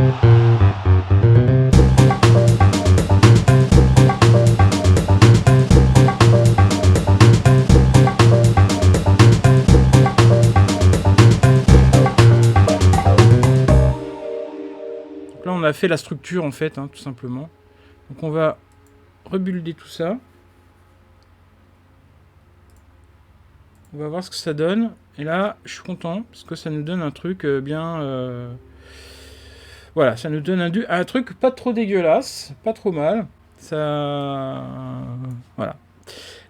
Donc là, on a fait la structure en fait, hein, tout simplement. Donc on va rebuilder tout ça. On va voir ce que ça donne. Et là, je suis content parce que ça nous donne un truc bien. Voilà, ça nous donne un truc pas trop dégueulasse, pas trop mal. Ça. Voilà.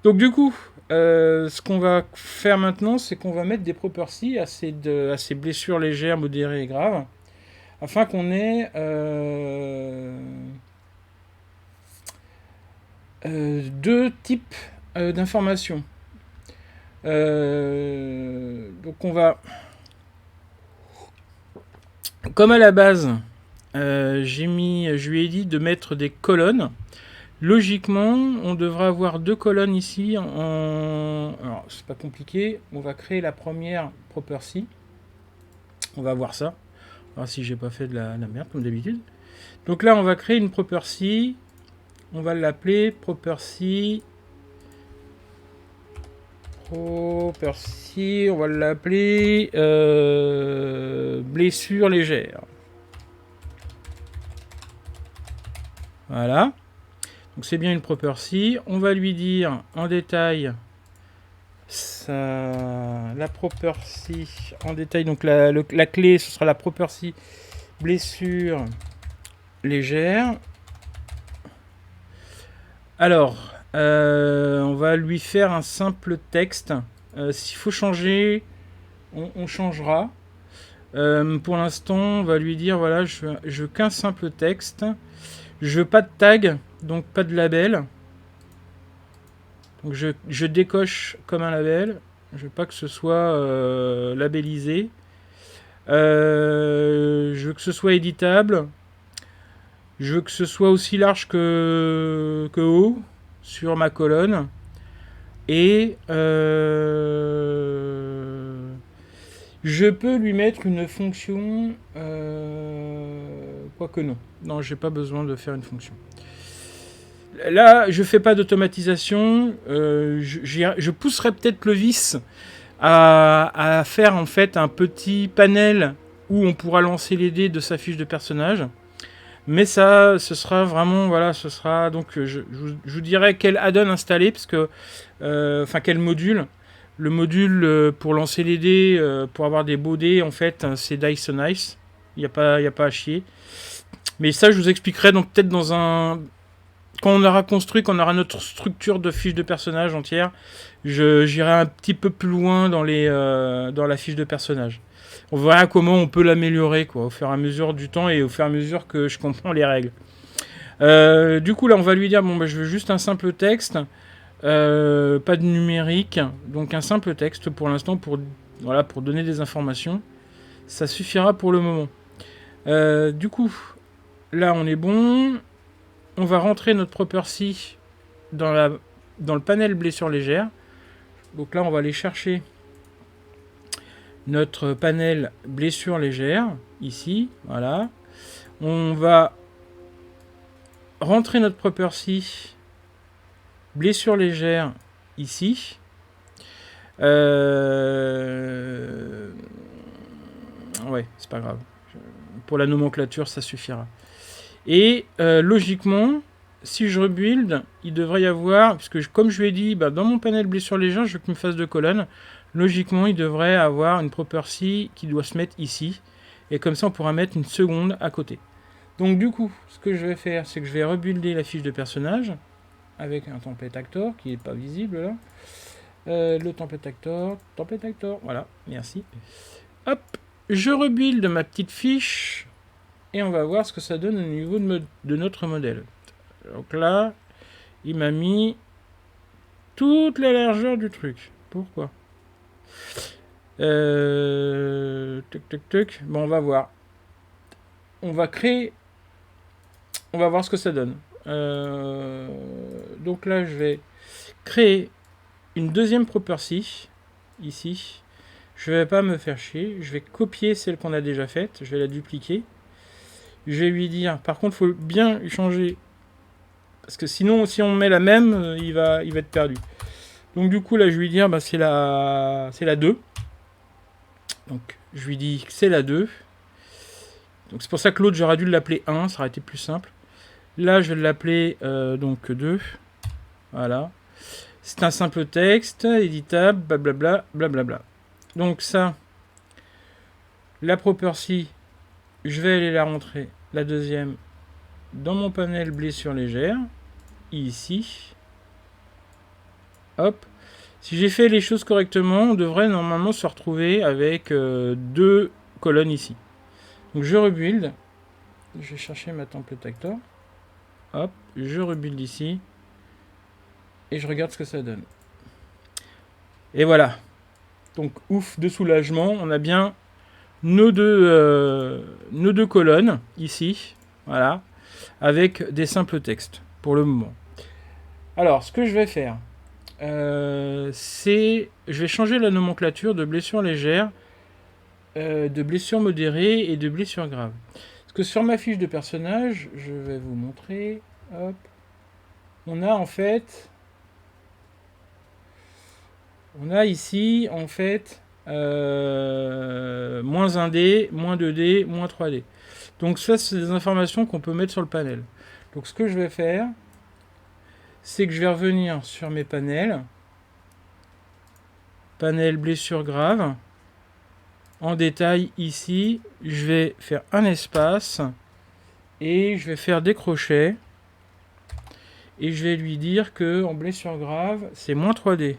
Donc, du coup, ce qu'on va faire maintenant, c'est qu'on va mettre des properties à ces blessures légères, modérées et graves, afin qu'on ait deux types d'informations. Donc, on va. Comme à la base, je lui ai dit de mettre des colonnes. Logiquement, on devra avoir deux colonnes ici. Alors, c'est pas compliqué. On va créer la première property. On va voir ça. On va voir si j'ai pas fait de la merde comme d'habitude. Donc là, on va créer une property. On va l'appeler property. Property. On va l'appeler blessure légère. Voilà. Donc c'est bien une property. On va lui dire en détail la property en détail. Donc la clé, ce sera la property blessure légère. Alors, on va lui faire un simple texte. S'il faut changer, on changera. Pour l'instant, on va lui dire voilà, je veux qu'un simple texte. Je veux pas de tag, donc pas de label. Donc je décoche comme un label. Je veux pas que ce soit labellisé. Je veux que ce soit éditable. Je veux que ce soit aussi large que haut sur ma colonne. Et je peux lui mettre une fonction. Quoique non. Non, j'ai pas besoin de faire une fonction. Là, je fais pas d'automatisation. Je pousserai peut-être le vice à faire en fait un petit panel où on pourra lancer les dés de sa fiche de personnage. Mais ça, ce sera vraiment, voilà, ce sera donc, je vous dirai quel add-on installer, parce que, enfin, quel module. Le module pour lancer les dés, pour avoir des beaux dés, en fait, c'est Dice on Ice. Il n'y a pas à chier. Mais ça, je vous expliquerai donc peut-être dans un. Quand on aura construit, quand on aura notre structure de fiche de personnage entière, j'irai un petit peu plus loin dans la fiche de personnage. On verra comment on peut l'améliorer, quoi, au fur et à mesure du temps et au fur et à mesure que je comprends les règles. Du coup, là, on va lui dire bon, bah, je veux juste un simple texte, pas de numérique, donc un simple texte pour l'instant pour donner des informations. Ça suffira pour le moment. Du coup, là, on est bon. On va rentrer notre property dans le panel blessure légère. Donc là, on va aller chercher notre panel blessure légère, ici, voilà. On va rentrer notre property blessure légère, ici. Ouais, c'est pas grave. Pour la nomenclature, ça suffira. Et logiquement, si je rebuild, il devrait y avoir, puisque comme je lui ai dit, dans mon panel blessure légère, je veux qu'il me fasse 2 colonnes. Logiquement, il devrait avoir une property qui doit se mettre ici. Et comme ça, on pourra mettre une seconde à côté. Donc du coup, ce que je vais faire, c'est que je vais rebuilder la fiche de personnage avec un template actor qui n'est pas visible là. Le template actor, voilà, merci. Hop, je rebuild ma petite fiche et on va voir ce que ça donne au niveau de notre modèle. Donc là, il m'a mis toute la largeur du truc. Pourquoi ? Bon, on va voir. On va créer. On va voir ce que ça donne. Donc là, je vais créer une deuxième property. Ici. Je vais pas me faire chier. Je vais copier celle qu'on a déjà faite. Je vais la dupliquer. Je vais lui dire, par contre, il faut bien changer. Parce que sinon, si on met la même, il va être perdu. Donc du coup, là, je vais lui dire, bah, c'est la 2. Donc, je lui dis que c'est la 2. Donc c'est pour ça que l'autre, j'aurais dû l'appeler 1, ça aurait été plus simple. Là, je vais l'appeler donc 2. Voilà. C'est un simple texte, éditable, blablabla, blablabla. Donc ça, la property, je vais aller la rentrer, la deuxième, dans mon panel blessure légère, ici. Hop. Si j'ai fait les choses correctement, on devrait normalement se retrouver avec 2 colonnes ici. Donc je rebuild. Je vais chercher ma template actor. Hop, je rebuild ici. Et je regarde ce que ça donne. Et voilà. Donc ouf de soulagement, on a bien nos deux colonnes ici. Voilà. Avec des simples textes pour le moment. Alors ce que je vais faire, c'est... Je vais changer la nomenclature de blessure légère, de blessure modérée et de blessure grave. Parce que sur ma fiche de personnage, je vais vous montrer. Hop. On a en fait... On a ici, en fait, moins 1D, moins 2D, moins 3D. Donc ça, c'est des informations qu'on peut mettre sur le panel. Donc ce que je vais faire, c'est que je vais revenir sur mes panels. Panel blessure grave. En détail, ici, je vais faire un espace. Et je vais faire des crochets. Et je vais lui dire que en blessure grave, c'est moins 3D.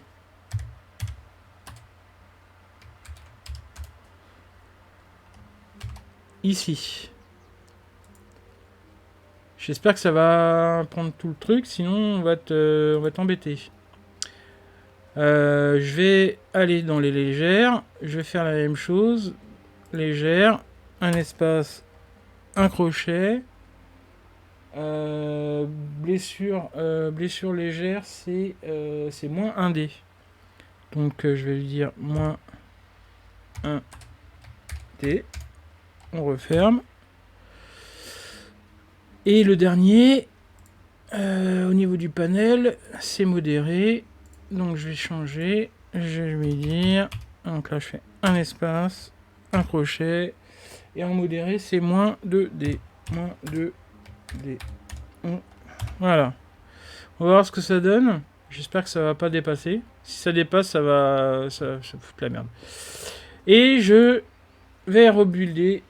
Ici. J'espère que ça va prendre tout le truc, sinon on va t'embêter. Je vais aller dans les légères. Je vais faire la même chose. Légère. Un espace. Un crochet. Blessure légère, c'est moins 1D. Donc je vais lui dire moins 1D. On referme. Et le dernier, au niveau du panel, c'est modéré. Donc je vais changer. Je vais lui dire. Donc là, je fais un espace, un crochet. Et en modéré, c'est moins 2D. Moins 2D. Voilà. On va voir ce que ça donne. J'espère que ça va pas dépasser. Si ça dépasse, ça fout la merde. Et je vais rebuilder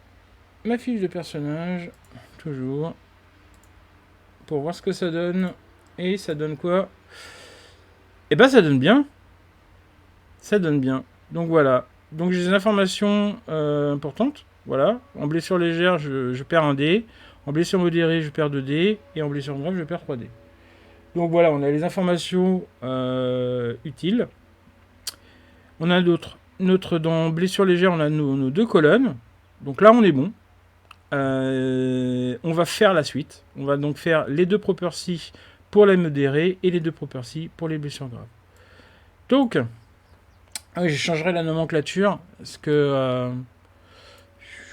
ma fiche de personnage. Toujours. Pour voir ce que ça donne. Et ça donne quoi? Et ben ça donne bien. Ça donne bien. Donc voilà. Donc j'ai des informations importantes. Voilà. En blessure légère, je perds 1 dé. En blessure modérée, je perds 2 dés. Et en blessure grave, je perds 3 dés. Donc voilà, on a les informations utiles. On a d'autres. Dans blessure légère, on a nos 2 colonnes. Donc là, on est bon. On va faire la suite. On va donc faire les 2 properties pour les modérés et les 2 properties pour les blessures graves. Donc, je changerai la nomenclature parce que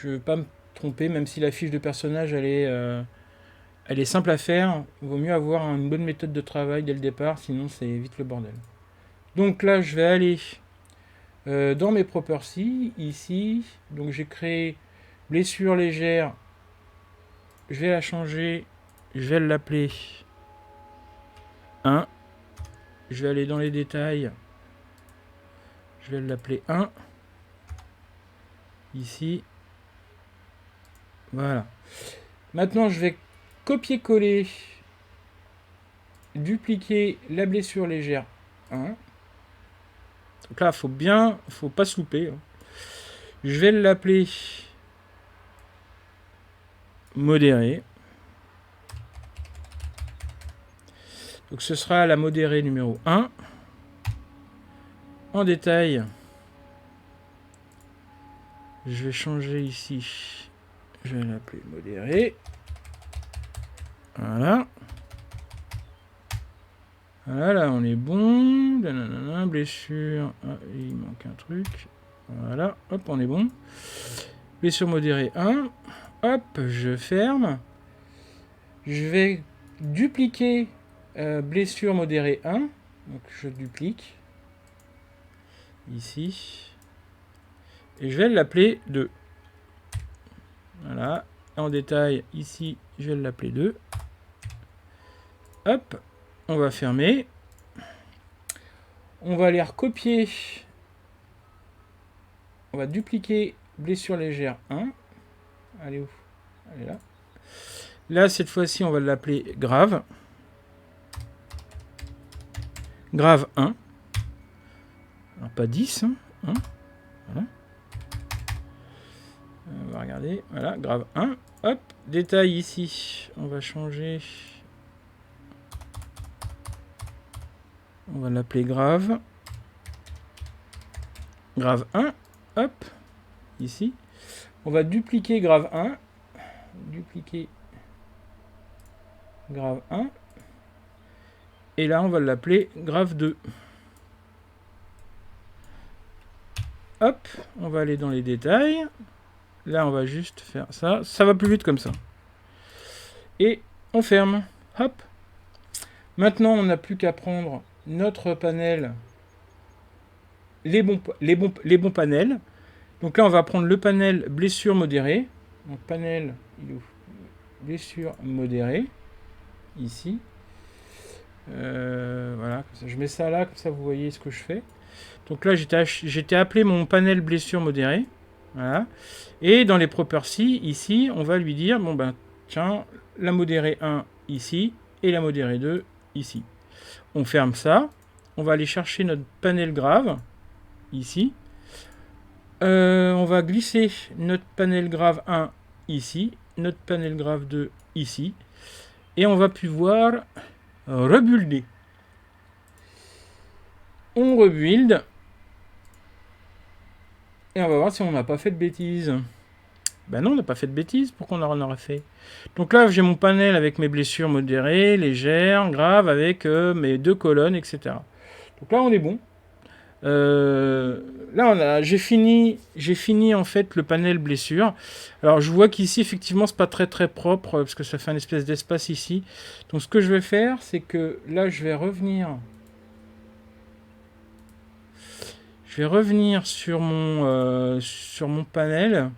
je ne veux pas me tromper, même si la fiche de personnage elle est simple à faire. Il vaut mieux avoir une bonne méthode de travail dès le départ, sinon c'est vite le bordel. Donc là, je vais aller dans mes properties, ici. Donc j'ai créé blessure légère. Je vais la changer. Je vais l'appeler 1. Je vais aller dans les détails. Je vais l'appeler 1. Ici. Voilà. Maintenant, je vais copier-coller, dupliquer la blessure légère 1. Donc là, faut pas se louper. Je vais l'appeler modéré. Donc ce sera la modérée numéro 1. En détail, je vais changer ici. Je vais l'appeler modéré. Voilà. Voilà, on est bon. Nanana, blessure. Ah, il manque un truc. Voilà, hop, on est bon. Blessure modérée 1. Hop, je ferme. Je vais dupliquer blessure modérée 1. Donc je duplique. Ici. Et je vais l'appeler 2. Voilà. En détail, ici, je vais l'appeler 2. Hop, on va fermer. On va aller recopier. On va dupliquer blessure légère 1. Elle est où? Elle est là. Là, cette fois-ci, on va l'appeler grave. Grave 1. Alors, pas 10. Hein. Voilà. On va regarder. Voilà, grave 1. Hop, détail ici. On va changer. On va l'appeler grave. Grave 1. Hop, ici. On va dupliquer grave 1. Dupliquer grave 1. Et là, on va l'appeler grave 2. Hop, on va aller dans les détails. Là, on va juste faire ça. Ça va plus vite comme ça. Et on ferme. Hop. Maintenant, on n'a plus qu'à prendre notre panel, les bons panels. Donc là, on va prendre le panel blessure modérée. Donc panel, il est où? Blessure modérée. Ici. Voilà. Je mets ça là, comme ça vous voyez ce que je fais. Donc là, j'étais appelé mon panel blessure modérée. Voilà. Et dans les properties, ici, on va lui dire, bon ben, tiens, la modérée 1 ici, et la modérée 2 ici. On ferme ça. On va aller chercher notre panel grave, ici. On va glisser notre panel grave 1 ici, notre panel grave 2 ici. Et on va pouvoir rebuilder. On rebuild. Et on va voir si on n'a pas fait de bêtises. Ben non, on n'a pas fait de bêtises. Pourquoi on en aurait fait? Donc là, j'ai mon panel avec mes blessures modérées, légères, graves, avec mes 2 colonnes, etc. Donc là, on est bon. Là, j'ai fini en fait le panel blessure. Alors, je vois qu'ici, effectivement, c'est pas très très propre parce que ça fait un espèce d'espace ici. Donc, ce que je vais faire, c'est que là, je vais revenir sur mon panel.